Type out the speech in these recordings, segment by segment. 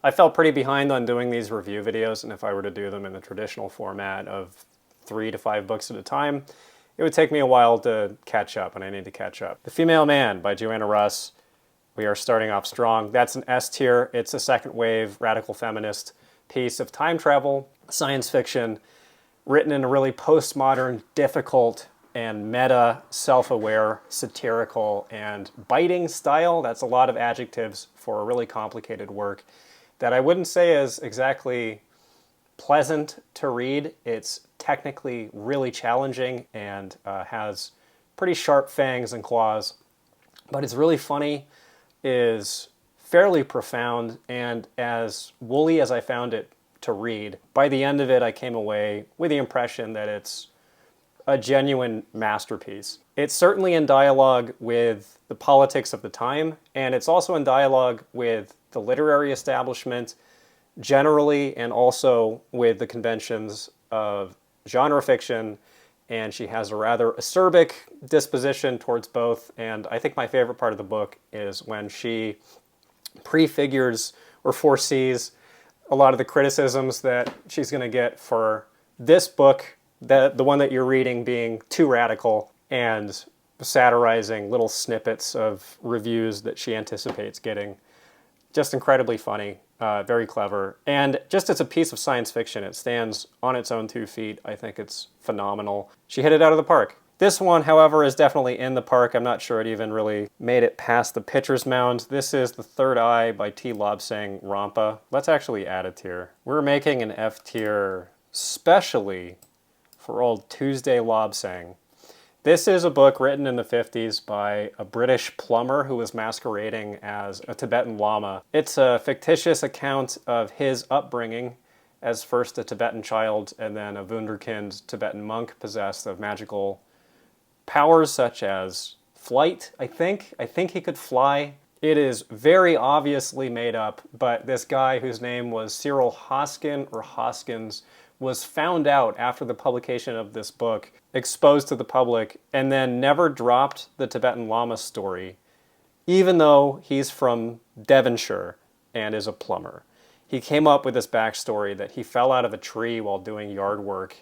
I felt pretty behind on doing these review videos, and if I were to do them in the traditional format of 3 to 5 books at a time, it would take me a while to catch up, and I need to catch up. The Female Man by Joanna Russ. We are starting off strong. That's an S tier. It's a second wave radical feminist piece of time travel, science fiction, written in a really postmodern, difficult, and meta, self-aware, satirical, and biting style. That's a lot of adjectives for a really complicated work that I wouldn't say is exactly pleasant to read. It's technically really challenging and has pretty sharp fangs and claws, but it's really funny, is fairly profound, and as woolly as I found it to read, by the end of it I came away with the impression that it's a genuine masterpiece. It's certainly in dialogue with the politics of the time, and it's also in dialogue with the literary establishment generally, and also with the conventions of genre fiction, and she has a rather acerbic disposition towards both. And I think my favorite part of the book is when she prefigures or foresees a lot of the criticisms that she's going to get for this book, the one that you're reading, being too radical, and satirizing little snippets of reviews that she anticipates getting. Just incredibly funny, very clever, and just as a piece of science fiction, it stands on its own 2 feet. I think it's phenomenal. She hit it out of the park. This one, however, is definitely in the park. I'm not sure it even really made it past the pitcher's mound. This is The Third Eye by T. Lobsang Rampa. Let's actually add a tier. We're making an F tier specially for old Tuesday Lobsang. This is a book written in the 50s by a British plumber who was masquerading as a Tibetan Lama. It's a fictitious account of his upbringing as first a Tibetan child and then a wunderkind Tibetan monk possessed of magical powers such as flight, I think. I think he could fly. It is very obviously made up, but this guy whose name was Cyril Hoskin or Hoskins was found out after the publication of this book, exposed to the public, and then never dropped the Tibetan Lama story, even though he's from Devonshire and is a plumber. He came up with this backstory that he fell out of a tree while doing yard work,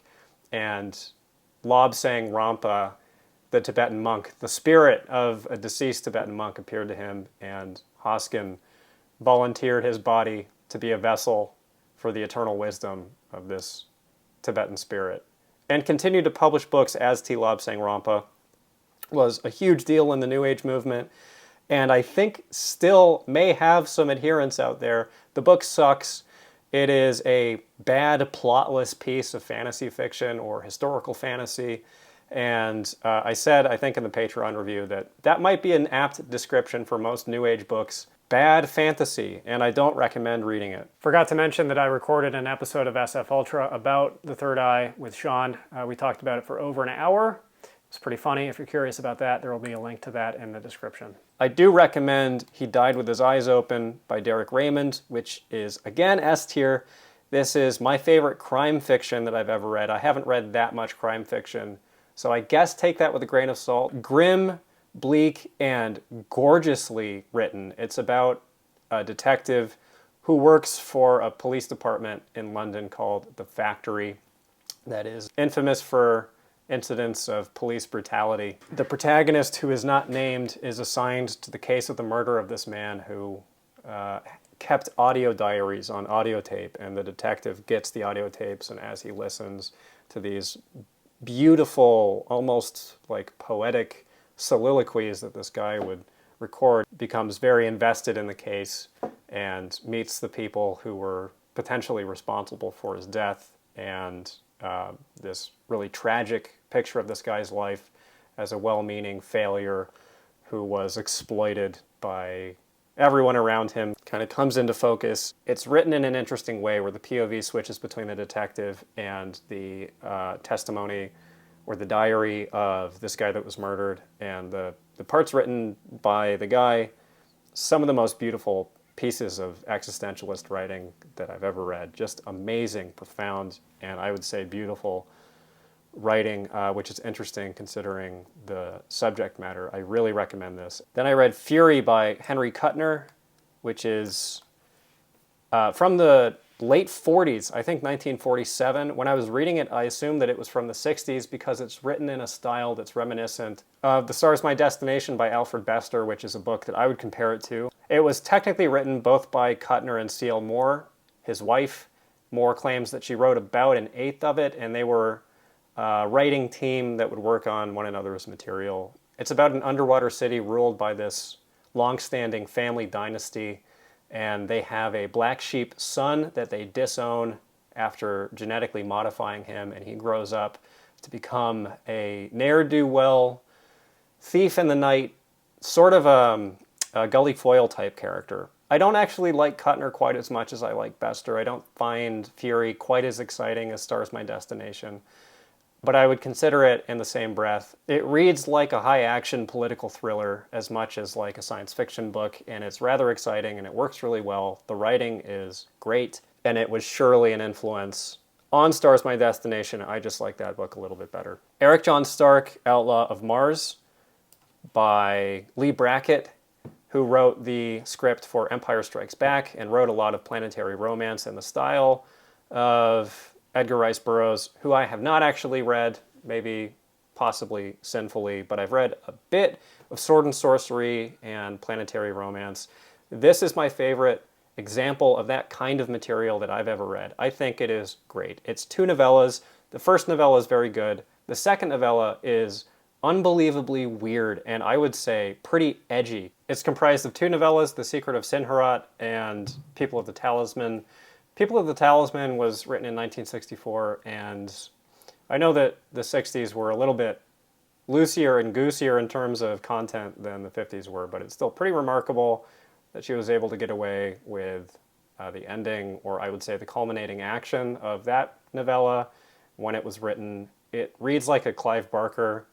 and Lobsang Rampa, the Tibetan monk, the spirit of a deceased Tibetan monk, appeared to him, and Hoskin volunteered his body to be a vessel for the eternal wisdom of this Tibetan spirit, and continued to publish books as T. Lobsang Rampa. Was a huge deal in the New Age movement, and I think still may have some adherents out there. The book sucks. It is a bad, plotless piece of fantasy fiction or historical fantasy, and I said, I think in the Patreon review, that that might be an apt description for most New Age books. Bad fantasy, and I don't recommend reading it. Forgot to mention that I recorded an episode of SF Ultra about The Third Eye with Sean. We talked about it for over an hour. It's pretty funny. If you're curious about that, there will be a link to that in the description. I do recommend He Died with His Eyes Open by Derek Raymond, which is, again, S tier. This is my favorite crime fiction that I've ever read. I haven't read that much crime fiction, so I guess take that with a grain of salt. Grim, bleak, and gorgeously written. It's about a detective who works for a police department in London called The Factory that is infamous for incidents of police brutality. The protagonist, who is not named, is assigned to the case of the murder of this man who kept audio diaries on audio tape, and the detective gets the audio tapes, and as he listens to these beautiful, almost like poetic soliloquies that this guy would record, becomes very invested in the case and meets the people who were potentially responsible for his death, and this really tragic picture of this guy's life as a well-meaning failure who was exploited by everyone around him kind of comes into focus. It's written in an interesting way where the POV switches between the detective and the testimony or the diary of this guy that was murdered, and the parts written by the guy, some of the most beautiful pieces of existentialist writing that I've ever read. Just amazing, profound, and I would say beautiful writing, which is interesting considering the subject matter. I really recommend this. Then I read Fury by Henry Kuttner, which is from the late 40s, I think 1947. When I was reading it, I assumed that it was from the 60s because it's written in a style that's reminiscent of The Star's My Destination by Alfred Bester, which is a book that I would compare it to. It was technically written both by Kuttner and C.L. Moore, his wife. Moore claims that she wrote about an eighth of it, and they were a writing team that would work on one another's material. It's about an underwater city ruled by this long-standing family dynasty, and they have a black sheep son that they disown after genetically modifying him, and he grows up to become a ne'er-do-well thief in the night, sort of a Gully Foyle type character. I don't actually like Kuttner quite as much as I like Bester. I don't find Fury quite as exciting as Star's My Destination, but I would consider it in the same breath. It reads like a high-action political thriller as much as like a science fiction book, and it's rather exciting and it works really well. The writing is great, and it was surely an influence on Star's My Destination. I just like that book a little bit better. Eric John Stark, Outlaw of Mars by Leigh Brackett, who wrote the script for Empire Strikes Back and wrote a lot of planetary romance in the style of Edgar Rice Burroughs, who I have not actually read, maybe possibly sinfully, but I've read a bit of Sword and Sorcery and planetary romance. This is my favorite example of that kind of material that I've ever read. I think it is great. It's 2 novellas. The first novella is very good. The second novella is unbelievably weird and I would say pretty edgy. It's comprised of 2 novellas, The Secret of Sinharat and People of the Talisman. People of the Talisman was written in 1964, and I know that the 60s were a little bit loosier and goosier in terms of content than the 50s were, but it's still pretty remarkable that she was able to get away with the ending, or I would say the culminating action of that novella when it was written. It reads like a Clive Barker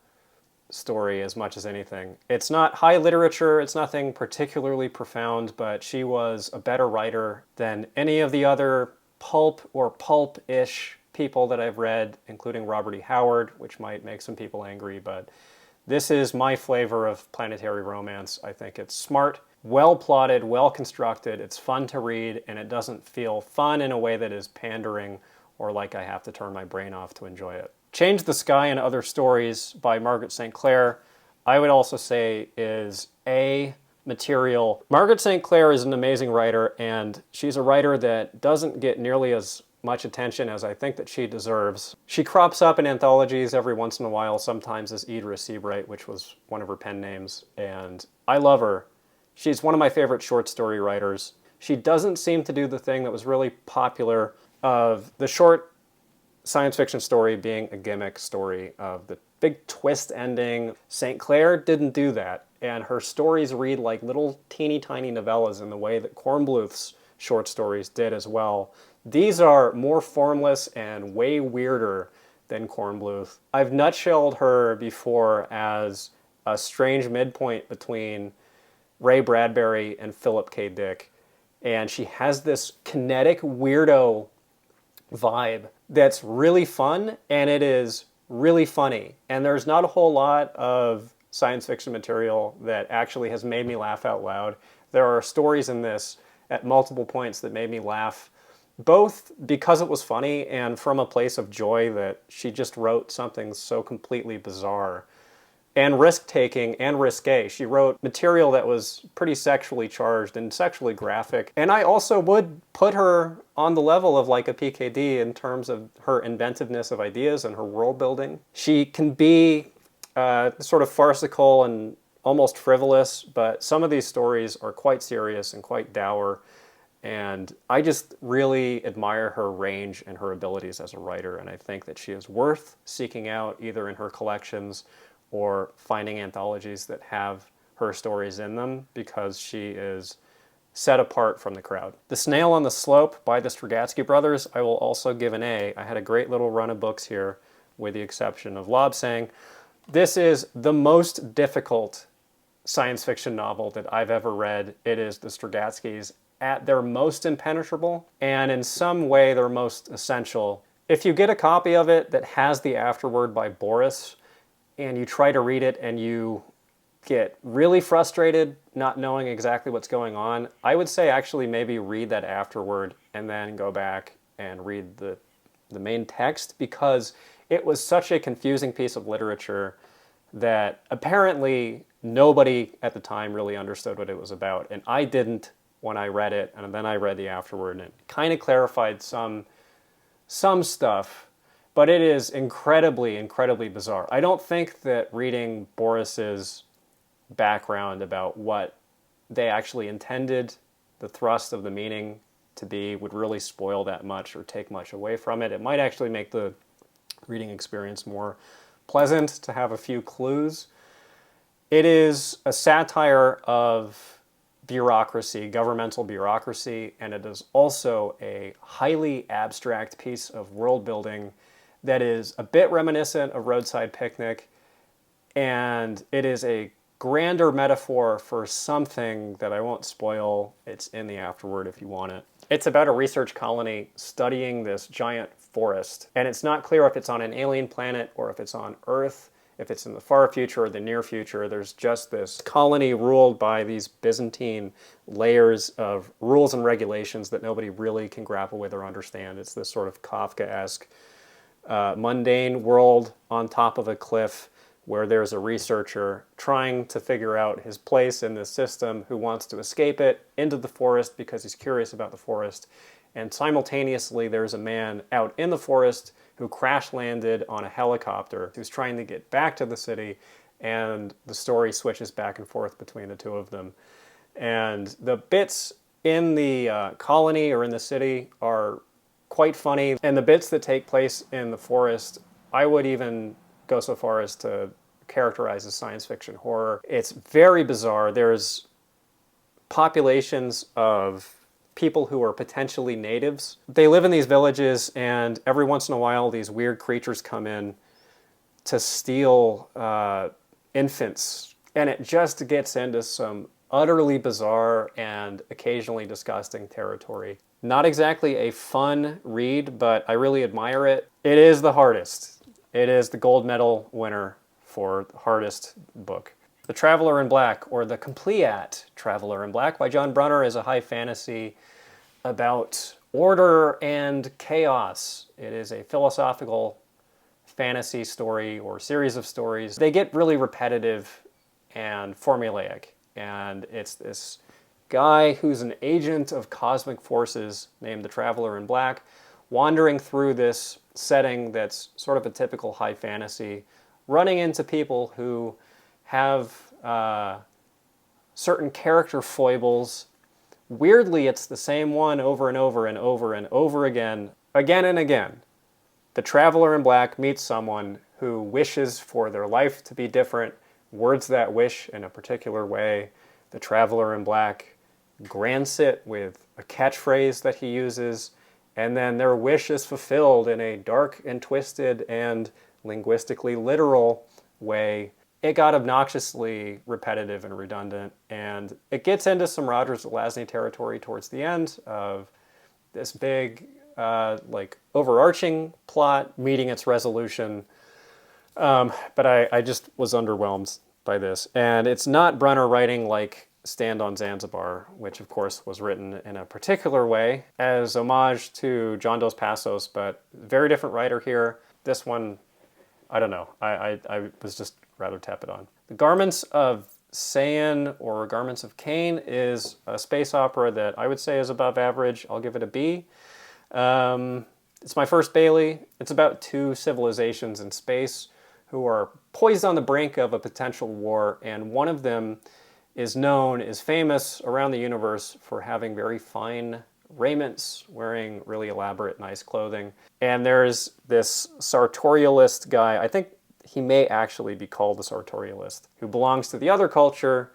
story as much as anything. It's not high literature, it's nothing particularly profound, but she was a better writer than any of the other pulp or pulp-ish people that I've read, including Robert E. Howard, which might make some people angry, but this is my flavor of planetary romance. I think it's smart, well plotted, well constructed, it's fun to read, and it doesn't feel fun in a way that is pandering or like I have to turn my brain off to enjoy it. Change the Sky and Other Stories by Margaret St. Clair, I would also say is A material. Margaret St. Clair is an amazing writer, and she's a writer that doesn't get nearly as much attention as I think that she deserves. She crops up in anthologies every once in a while, sometimes as Idris Seabright, which was one of her pen names, and I love her. She's one of my favorite short story writers. She doesn't seem to do the thing that was really popular of the short science fiction story being a gimmick story of the big twist ending. St. Clair didn't do that, and her stories read like little teeny tiny novellas in the way that Kornbluth's short stories did as well. These are more formless and way weirder than Kornbluth. I've nutshelled her before as a strange midpoint between Ray Bradbury and Philip K. Dick, and she has this kinetic weirdo vibe that's really fun, and it is really funny. And there's not a whole lot of science fiction material that actually has made me laugh out loud. There are stories in this at multiple points that made me laugh, both because it was funny and from a place of joy that she just wrote something so completely bizarre and risk-taking and risque. She wrote material that was pretty sexually charged and sexually graphic. And I also would put her on the level of like a PKD in terms of her inventiveness of ideas and her world building. She can be sort of farcical and almost frivolous, but some of these stories are quite serious and quite dour. And I just really admire her range and her abilities as a writer. And I think that she is worth seeking out either in her collections or finding anthologies that have her stories in them, because she is set apart from the crowd. The Snail on the Slope by the Strugatsky brothers, I will also give an A. I had a great little run of books here, with the exception of Lobsang. This is the most difficult science fiction novel that I've ever read. It is the Strugatskys at their most impenetrable, and in some way their most essential. If you get a copy of it that has the afterword by Boris, and you try to read it and you get really frustrated not knowing exactly what's going on, I would say actually maybe read that afterword and then go back and read the main text, because it was such a confusing piece of literature that apparently nobody at the time really understood what it was about. And I didn't when I read it, and then I read the afterword, and it kind of clarified some stuff, but it is incredibly, incredibly bizarre. I don't think that reading Boris's background about what they actually intended the thrust of the meaning to be would really spoil that much or take much away from it. It might actually make the reading experience more pleasant to have a few clues. It is a satire of bureaucracy, governmental bureaucracy, and it is also a highly abstract piece of world building that is a bit reminiscent of Roadside Picnic, and it is a grander metaphor for something that I won't spoil. It's in the afterword if you want it. It's about a research colony studying this giant forest, and it's not clear if it's on an alien planet or if it's on Earth, if it's in the far future or the near future. There's just this colony ruled by these Byzantine layers of rules and regulations that nobody really can grapple with or understand. It's this sort of Kafka-esque mundane world on top of a cliff where there's a researcher trying to figure out his place in this system, who wants to escape it into the forest because he's curious about the forest. And simultaneously, there's a man out in the forest who crash landed on a helicopter who's trying to get back to the city, and the story switches back and forth between the two of them. And the bits in the colony or in the city are quite funny, and the bits that take place in the forest, I would even go so far as to characterize as science fiction horror. It's very bizarre. There's populations of people who are potentially natives. They live in these villages, and every once in a while these weird creatures come in to steal infants. And it just gets into some utterly bizarre and occasionally disgusting territory. Not exactly a fun read, but I really admire it. It is the hardest. It is the gold medal winner for the hardest book. The Traveler in Black, or The Compleat Traveler in Black by John Brunner, is a high fantasy about order and chaos. It is a philosophical fantasy story or series of stories. They get really repetitive and formulaic, and it's this guy who's an agent of cosmic forces named the Traveler in Black, wandering through this setting that's sort of a typical high fantasy, running into people who have certain character foibles. Weirdly, it's the same one over and over and over and over again and again. The Traveler in Black meets someone who wishes for their life to be different, words that wish in a particular way. The Traveler in Black grants it with a catchphrase that he uses, and then their wish is fulfilled in a dark and twisted and linguistically literal way. It got obnoxiously repetitive and redundant, and it gets into some Roger Zelazny territory towards the end of this big, overarching plot meeting its resolution. But I just was underwhelmed by this. And it's not Brunner writing like Stand on Zanzibar, which of course was written in a particular way as homage to John Dos Passos, but very different writer here. This one, I don't know. I was just rather tepid on. The Garments of Caen, or Garments of Caen, is a space opera that I would say is above average. I'll give it a B. It's my first Bayley. It's about two civilizations in space who are poised on the brink of a potential war, and one of them is famous around the universe for having very fine raiments, wearing really elaborate, nice clothing. And there's this sartorialist guy, I think he may actually be called the sartorialist, who belongs to the other culture,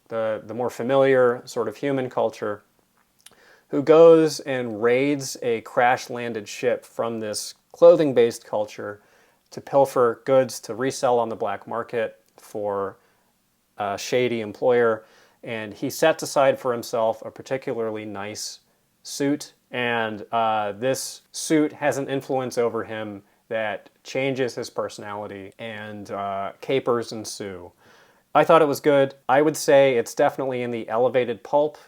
the more familiar sort of human culture, who goes and raids a crash-landed ship from this clothing-based culture to pilfer goods to resell on the black market for a shady employer. And he sets aside for himself a particularly nice suit, and this suit has an influence over him that changes his personality, and capers ensue. I thought it was good. I would say it's definitely in the elevated pulp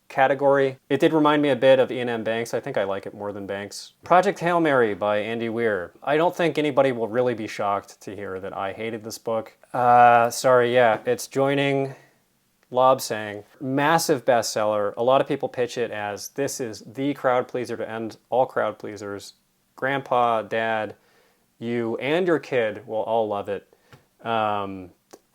category. It did remind me a bit of Ian M. Banks. I think I like it more than Banks. Project Hail Mary by Andy Weir. I don't think anybody will really be shocked to hear that I hated this book. Sorry, yeah, it's joining Lobsang. Massive bestseller. A lot of people pitch it as this is the crowd pleaser to end all crowd pleasers. Grandpa, Dad, you and your kid will all love it.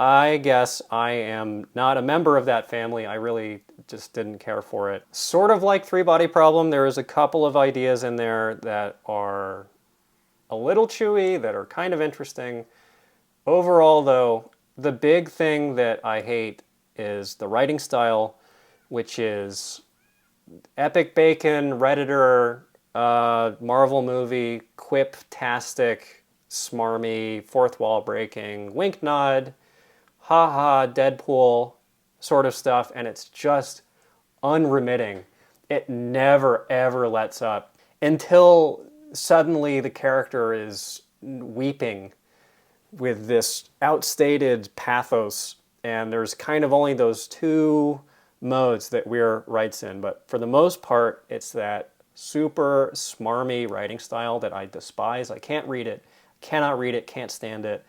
I guess I am not a member of that family. I really just didn't care for it. Sort of like Three Body Problem, there is a couple of ideas in there that are a little chewy, that are kind of interesting. Overall, though, the big thing that I hate is the writing style, which is epic bacon, Redditor, Marvel movie, quip-tastic, smarmy, fourth wall breaking, wink nod, ha-ha, Deadpool sort of stuff, and it's just unremitting. It never, ever lets up until suddenly the character is weeping with this outstated pathos, and there's kind of only those two modes that Weir writes in, but for the most part, it's that super smarmy writing style that I despise. I can't read it, cannot read it, can't stand it.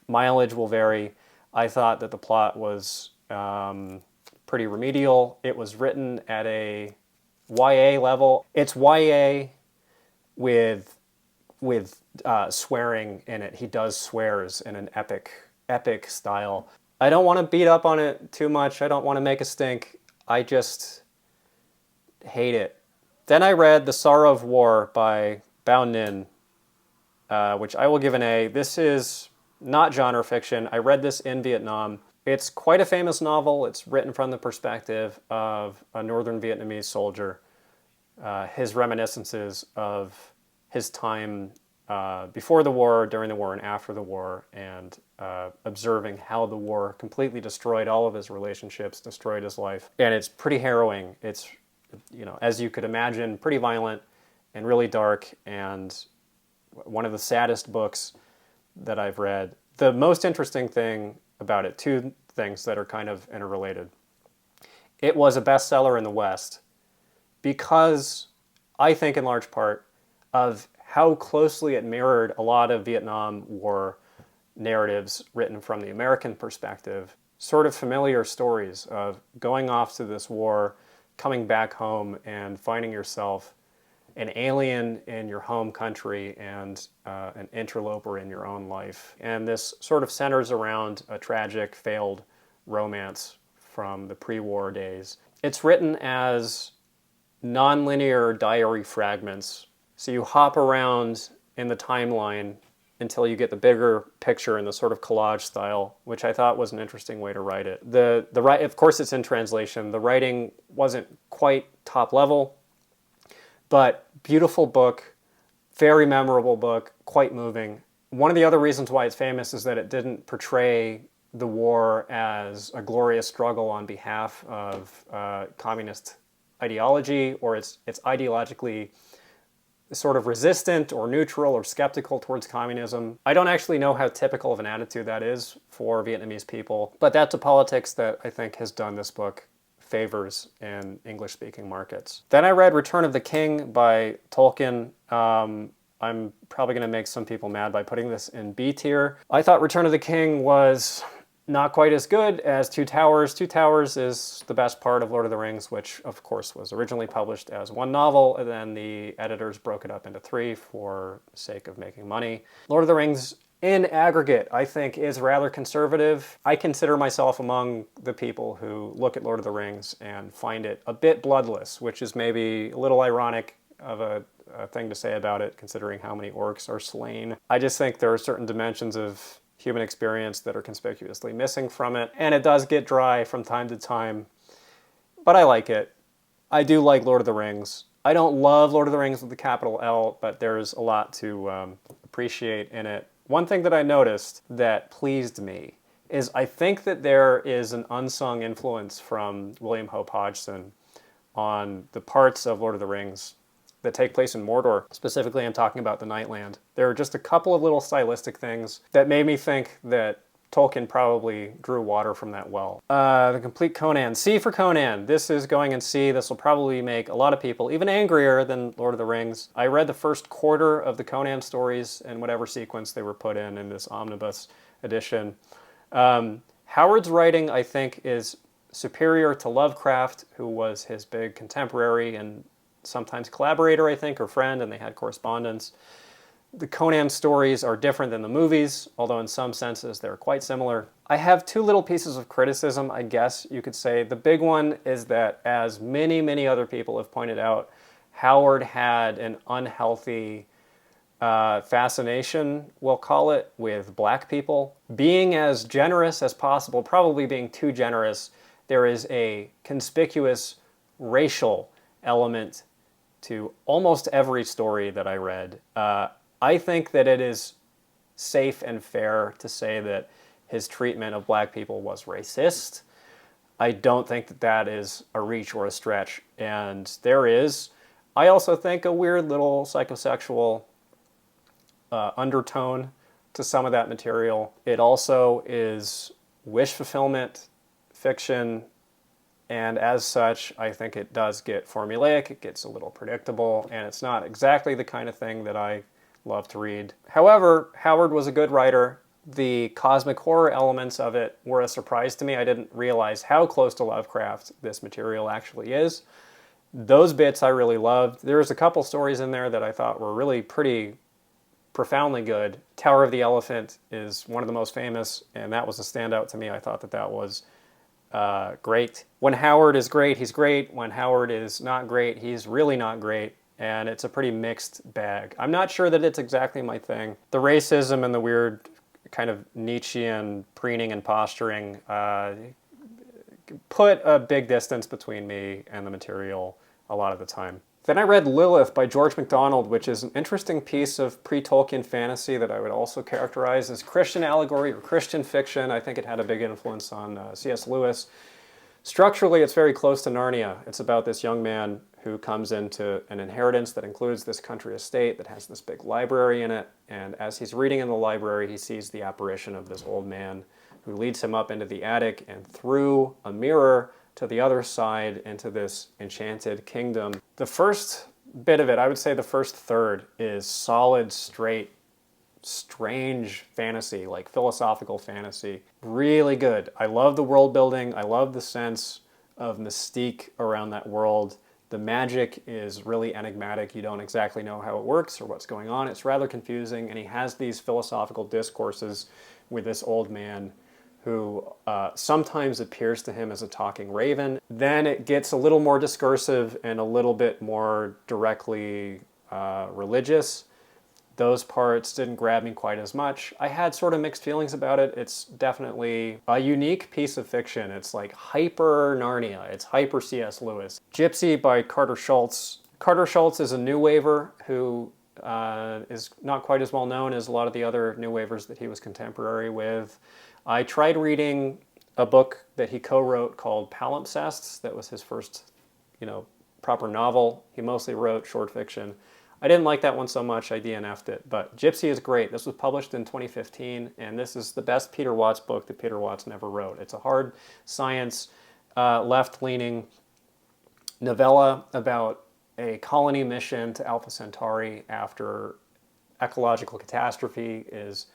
Mileage will vary. I thought that the plot was pretty remedial. It was written at a YA level. It's YA with swearing in it. He does swears in an epic style. I don't want to beat up on it too much. I don't want to make a stink. I just hate it. Then I read The Sorrow of War by Bao Ninh, which I will give an A. This is not genre fiction. I read this in Vietnam. It's quite a famous novel. It's written from the perspective of a northern Vietnamese soldier. His reminiscences of his time before the war, during the war, and after the war, and observing how the war completely destroyed all of his relationships, destroyed his life. And it's pretty harrowing. It's, as you could imagine, pretty violent and really dark, and one of the saddest books that I've read. The most interesting thing about it, two things that are kind of interrelated. It was a bestseller in the West because, I think in large part, of how closely it mirrored a lot of Vietnam War narratives written from the American perspective. Sort of familiar stories of going off to this war, coming back home and finding yourself an alien in your home country and an interloper in your own life. And this sort of centers around a tragic, failed romance from the pre-war days. It's written as non-linear diary fragments. So you hop around in the timeline until you get the bigger picture in the sort of collage style, which I thought was an interesting way to write it. Of course it's in translation. The writing wasn't quite top level, but beautiful book, very memorable book, quite moving. One of the other reasons why it's famous is that it didn't portray the war as a glorious struggle on behalf of communist ideology, or it's ideologically sort of resistant or neutral or skeptical towards communism. I don't actually know how typical of an attitude that is for Vietnamese people, but that's a politics that I think has done this book favors in English-speaking markets. Then I read Return of the King by Tolkien. I'm probably going to make some people mad by putting this in B tier. I thought Return of the King was not quite as good as Two Towers. Two Towers is the best part of Lord of the Rings, which of course was originally published as one novel, and then the editors broke it up into three for the sake of making money. Lord of the Rings in aggregate, I think, is rather conservative. I consider myself among the people who look at Lord of the Rings and find it a bit bloodless, which is maybe a little ironic of a thing to say about it, considering how many orcs are slain. I just think there are certain dimensions of human experience that are conspicuously missing from it, and it does get dry from time to time, but I like it. I do like Lord of the Rings. I don't love Lord of the Rings with the capital L, but there's a lot to appreciate in it. One thing that I noticed that pleased me is I think that there is an unsung influence from William Hope Hodgson on the parts of Lord of the Rings that take place in Mordor. Specifically, I'm talking about the Nightland. There are just a couple of little stylistic things that made me think that Tolkien probably drew water from that well. The Complete Conan. C for Conan. This is going in C. This will probably make a lot of people even angrier than Lord of the Rings. I read the first quarter of the Conan stories in whatever sequence they were put in this omnibus edition. Howard's writing, I think, is superior to Lovecraft, who was his big contemporary and sometimes collaborator, I think, or friend, and they had correspondence. The Conan stories are different than the movies, although in some senses they're quite similar. I have two little pieces of criticism, I guess you could say. The big one is that, as many, many other people have pointed out, Howard had an unhealthy fascination, we'll call it, with black people. Being as generous as possible, probably being too generous, there is a conspicuous racial element to almost every story that I read. I think that it is safe and fair to say that his treatment of black people was racist. I don't think that that is a reach or a stretch. And there is, I also think, a weird little psychosexual undertone to some of that material. It also is wish fulfillment fiction, and as such, I think it does get formulaic, it gets a little predictable, and it's not exactly the kind of thing that I love to read. However, Howard was a good writer. The cosmic horror elements of it were a surprise to me. I didn't realize how close to Lovecraft this material actually is. Those bits I really loved. There's a couple stories in there that I thought were really pretty profoundly good. Tower of the Elephant is one of the most famous, and that was a standout to me. I thought that that was great. When Howard is great, he's great. When Howard is not great, he's really not great. And it's a pretty mixed bag. I'm not sure that it's exactly my thing. The racism and the weird kind of Nietzschean preening and posturing put a big distance between me and the material a lot of the time. Then I read Lilith by George MacDonald, which is an interesting piece of pre-Tolkien fantasy that I would also characterize as Christian allegory or Christian fiction. I think it had a big influence on C.S. Lewis. Structurally, it's very close to Narnia. It's about this young man who comes into an inheritance that includes this country estate that has this big library in it. And as he's reading in the library, he sees the apparition of this old man who leads him up into the attic and through a mirror to the other side into this enchanted kingdom. The first bit of it, I would say the first third, is solid, straight, strange fantasy, like philosophical fantasy. Really good. I love the world building. I love the sense of mystique around that world. The magic is really enigmatic. You don't exactly know how it works or what's going on. It's rather confusing, and he has these philosophical discourses with this old man who sometimes appears to him as a talking raven. Then it gets a little more discursive and a little bit more directly religious. Those parts didn't grab me quite as much. I had sort of mixed feelings about it. It's definitely a unique piece of fiction. It's like hyper Narnia. It's hyper C.S. Lewis. Gypsy by Carter Scholz. Carter Scholz is a new waver who is not quite as well known as a lot of the other new wavers that he was contemporary with. I tried reading a book that he co-wrote called Palimpsests. That was his first, proper novel. He mostly wrote short fiction. I didn't like that one so much, I DNF'd it, but Gypsy is great. This was published in 2015, and this is the best Peter Watts book that Peter Watts never wrote. It's a hard science, left-leaning novella about a colony mission to Alpha Centauri after ecological catastrophe is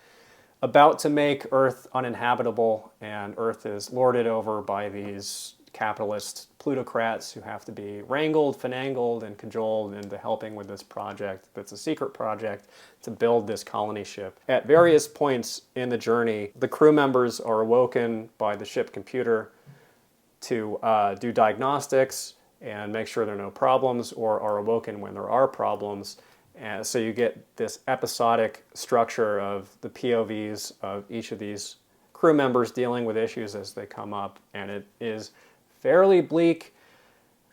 about to make Earth uninhabitable, and Earth is lorded over by these capitalist plutocrats who have to be wrangled, finangled, and cajoled into helping with this project that's a secret project to build this colony ship. At various points in the journey, the crew members are awoken by the ship computer to do diagnostics and make sure there are no problems, or are awoken when there are problems. And so you get this episodic structure of the POVs of each of these crew members dealing with issues as they come up, and it is fairly bleak,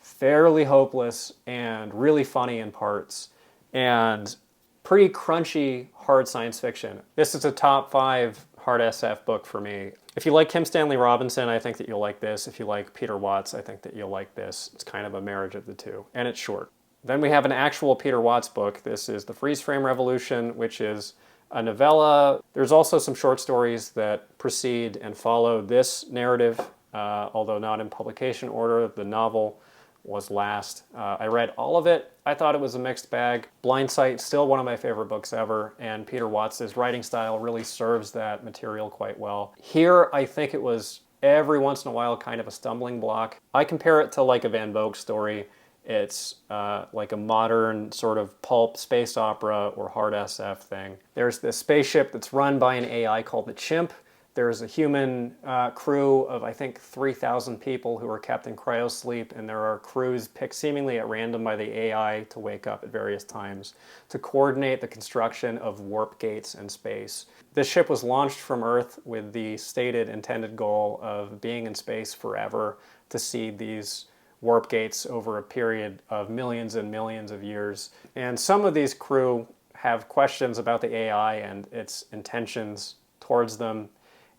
fairly hopeless, and really funny in parts, and pretty crunchy hard science fiction. This is a top 5 hard SF book for me. If you like Kim Stanley Robinson, I think that you'll like this. If you like Peter Watts, I think that you'll like this. It's kind of a marriage of the two, and it's short. Then we have an actual Peter Watts book. This is The Freeze Frame Revolution, which is a novella. There's also some short stories that precede and follow this narrative, although not in publication order. The novel was last. I read all of it. I thought it was a mixed bag. Blind Sight, still one of my favorite books ever, and Peter Watts' writing style really serves that material quite well. Here, I think it was every once in a while kind of a stumbling block. I compare it to like a Van Vogt story. It's like a modern sort of pulp space opera or hard SF thing. There's this spaceship that's run by an AI called the Chimp. There's a human crew of, I think, 3,000 people who are kept in cryosleep, and there are crews picked seemingly at random by the AI to wake up at various times to coordinate the construction of warp gates in space. This ship was launched from Earth with the stated intended goal of being in space forever to seed these warp gates over a period of millions and millions of years. And some of these crew have questions about the AI and its intentions towards them,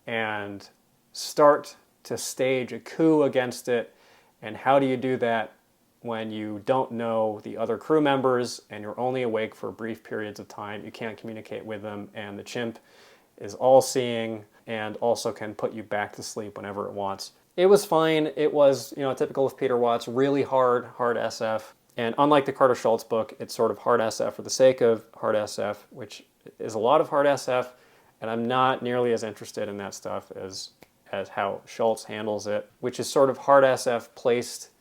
and start to stage a coup against it. And how do you do that when you don't know the other crew members and you're only awake for brief periods of time? You can't communicate with them, and the Chimp is all-seeing and also can put you back to sleep whenever it wants. It was fine. It was, typical of Peter Watts, really hard SF. And unlike the Carter Scholz book, it's sort of hard SF for the sake of hard SF, which is a lot of hard SF. And I'm not nearly as interested in that stuff as how Scholz handles it, which is sort of hard SF placed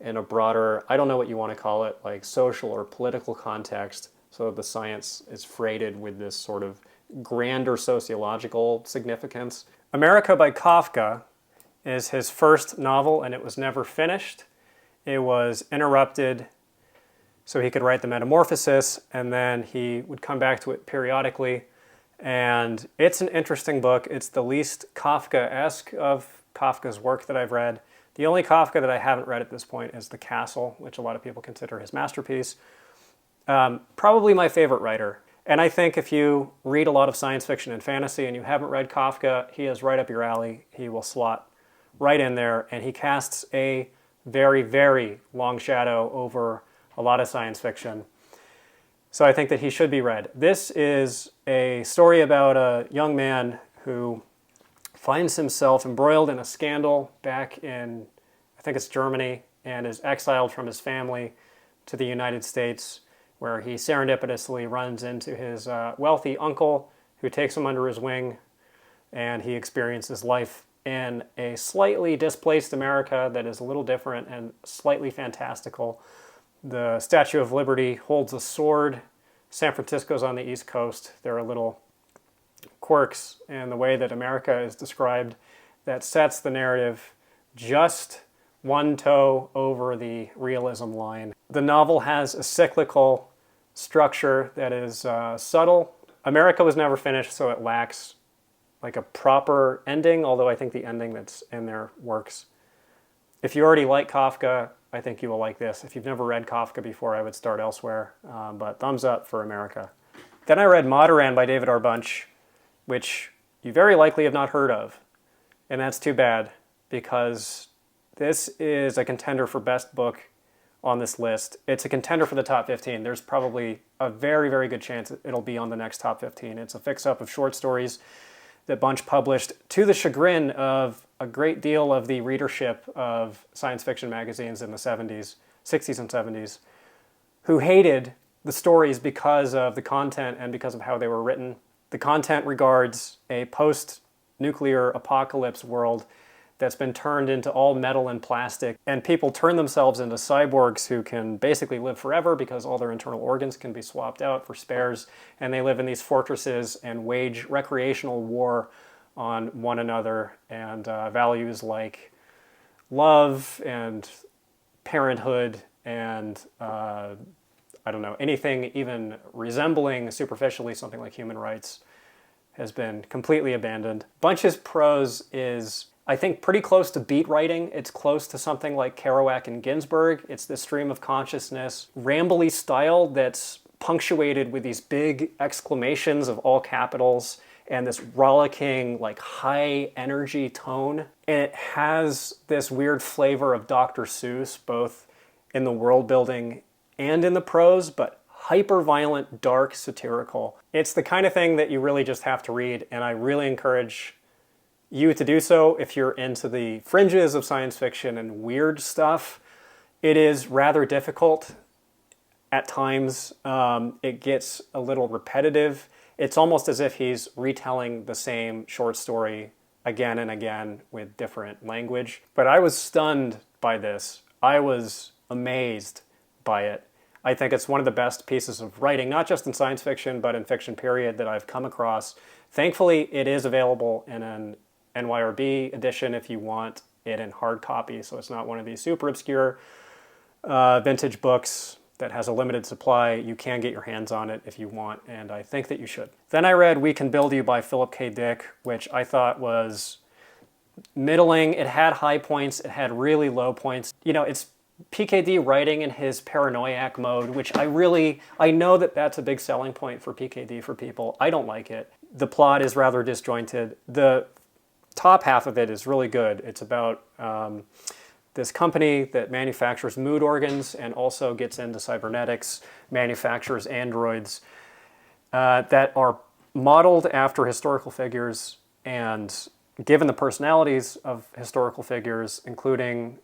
in a broader, I don't know what you want to call it, like social or political context. So the science is freighted with this sort of grander sociological significance. Amerika by Kafka is his first novel, and it was never finished. It was interrupted so he could write The Metamorphosis, and then he would come back to it periodically. And it's an interesting book. It's the least Kafka-esque of Kafka's work that I've read. The only Kafka that I haven't read at this point is The Castle, which a lot of people consider his masterpiece. Probably my favorite writer. And I think if you read a lot of science fiction and fantasy and you haven't read Kafka, he is right up your alley. He will slot right in there, and he casts a very, very long shadow over a lot of science fiction. So I think that he should be read. This is a story about a young man who finds himself embroiled in a scandal back in, I think it's Germany, and is exiled from his family to the United States, where he serendipitously runs into his wealthy uncle who takes him under his wing, and he experiences life in a slightly displaced America that is a little different and slightly fantastical. The Statue of Liberty holds a sword. San Francisco's on the East Coast. There are little quirks in the way that America is described that sets the narrative just one toe over the realism line. The novel has a cyclical structure that is subtle. Amerika was never finished, so it lacks like a proper ending, although I think the ending that's in there works. If you already like Kafka, I think you will like this. If you've never read Kafka before, I would start elsewhere, but thumbs up for Amerika. Then I read Moderan by David R. Bunch, which you very likely have not heard of, and that's too bad, because this is a contender for best book on this list. It's a contender for the top 15. There's probably a very, very good chance it'll be on the next top 15. It's a fix-up of short stories that Bunch published to the chagrin of a great deal of the readership of science fiction magazines in the 70s, 60s and 70s, who hated the stories because of the content and because of how they were written. The content regards a post-nuclear apocalypse world that's been turned into all metal and plastic, and people turn themselves into cyborgs who can basically live forever because all their internal organs can be swapped out for spares, and they live in these fortresses and wage recreational war on one another, and values like love and parenthood and I don't know, anything even resembling superficially something like human rights has been completely abandoned. Bunch's prose is, I think, pretty close to beat writing. It's close to something like Kerouac and Ginsberg. It's this stream of consciousness, rambly style that's punctuated with these big exclamations of all capitals and this rollicking, like, high energy tone. And it has this weird flavor of Dr. Seuss, both in the world building and in the prose, but hyper-violent, dark, satirical. It's the kind of thing that you really just have to read, and I really encourage you to do so if you're into the fringes of science fiction and weird stuff. It is rather difficult at times. It gets a little repetitive. It's almost as if he's retelling the same short story again and again with different language. But I was stunned by this. I was amazed by it. I think it's one of the best pieces of writing, not just in science fiction, but in fiction period, that I've come across. Thankfully, it is available in an NYRB edition if you want it in hard copy, so it's not one of these super obscure vintage books that has a limited supply. You can get your hands on it if you want, and I think that you should. Then I read We Can Build You by Philip K. Dick, which I thought was middling. It had high points, it had really low points. You know, it's PKD writing in his paranoiac mode, which I know that that's a big selling point for PKD for people. I don't like it. The plot is rather disjointed. The top half of it is really good. It's about this company that manufactures mood organs and also gets into cybernetics, manufactures androids that are modeled after historical figures and given the personalities of historical figures, including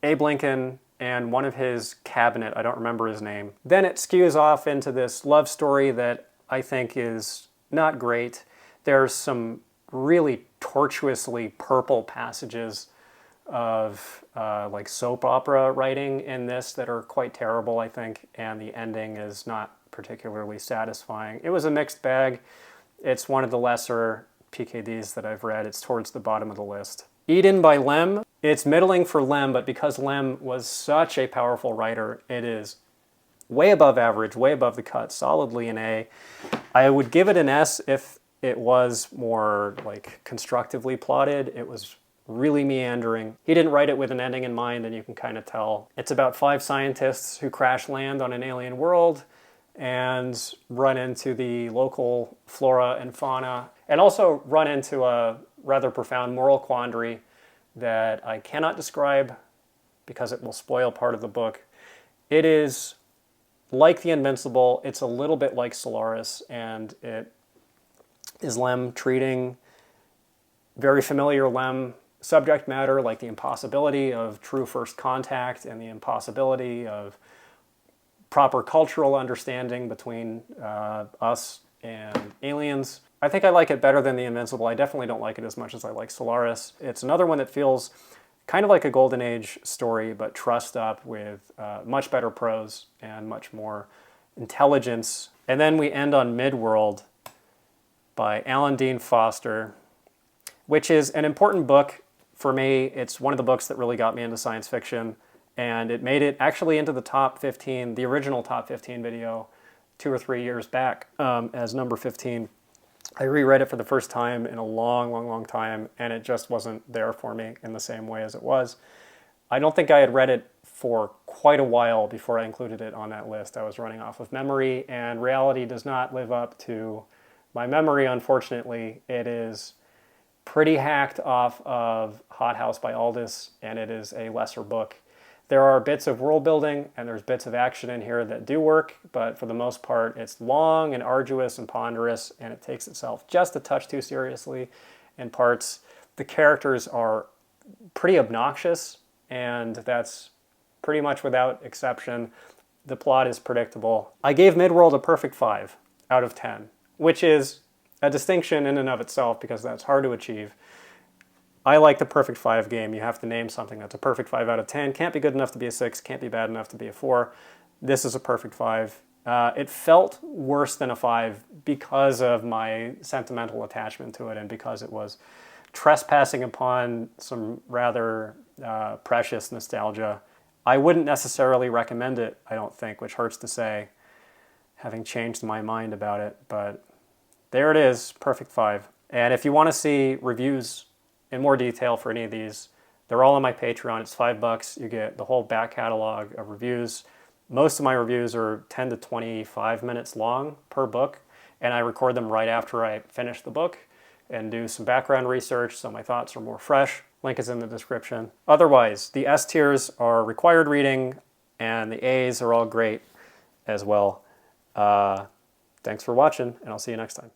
Abe Lincoln and one of his cabinet, I don't remember his name. Then it skews off into this love story that I think is not great. There's some really tortuously purple passages of like soap opera writing in this that are quite terrible, I think, and the ending is not particularly satisfying. It was a mixed bag. It's one of the lesser PKDs that I've read. It's towards the bottom of the list. Eden by Lem. It's middling for Lem, but because Lem was such a powerful writer, it is way above average, way above the cut, solidly an A. I would give it an S if it was more like constructively plotted. It was really meandering. He didn't write it with an ending in mind, and you can kind of tell. It's about 5 scientists who crash land on an alien world and run into the local flora and fauna, and also run into a rather profound moral quandary that I cannot describe because it will spoil part of the book. It is like The Invincible. It's a little bit like Solaris, and it is Lem treating very familiar Lem subject matter, like the impossibility of true first contact and the impossibility of proper cultural understanding between us and aliens. I think I like it better than The Invincible. I definitely don't like it as much as I like Solaris. It's another one that feels kind of like a Golden Age story, but trussed up with much better prose and much more intelligence. And then we end on Midworld by Alan Dean Foster, which is an important book for me. It's one of the books that really got me into science fiction, and it made it actually into the top 15, the original top 15 video 2 or 3 years back as number 15. I reread it for the first time in a long time, and it just wasn't there for me in the same way as it was. I don't think I had read it for quite a while before I included it on that list. I was running off of memory, and reality does not live up to my memory, unfortunately. It is pretty hacked off of Hot House by Aldous, and it is a lesser book. There are bits of world building and there's bits of action in here that do work, but for the most part it's long and arduous and ponderous, and it takes itself just a touch too seriously in parts. The characters are pretty obnoxious, and that's pretty much without exception. The plot is predictable. I gave Midworld a perfect 5 out of 10, which is a distinction in and of itself because that's hard to achieve. I like the perfect 5 game. You have to name something that's a perfect 5 out of 10. Can't be good enough to be a 6, can't be bad enough to be a 4. This is a perfect 5. It felt worse than a 5 because of my sentimental attachment to it and because it was trespassing upon some rather precious nostalgia. I wouldn't necessarily recommend it, I don't think, which hurts to say, having changed my mind about it, but there it is, perfect 5. And if you want to see reviews in more detail for any of these, they're all on my Patreon. It's $5. You get the whole back catalog of reviews. Most of my reviews are 10 to 25 minutes long per book, and I record them right after I finish the book and do some background research so my thoughts are more fresh. Link is in the description. Otherwise, the S tiers are required reading, and the A's are all great. as well. Thanks for watching, and I'll see you next time.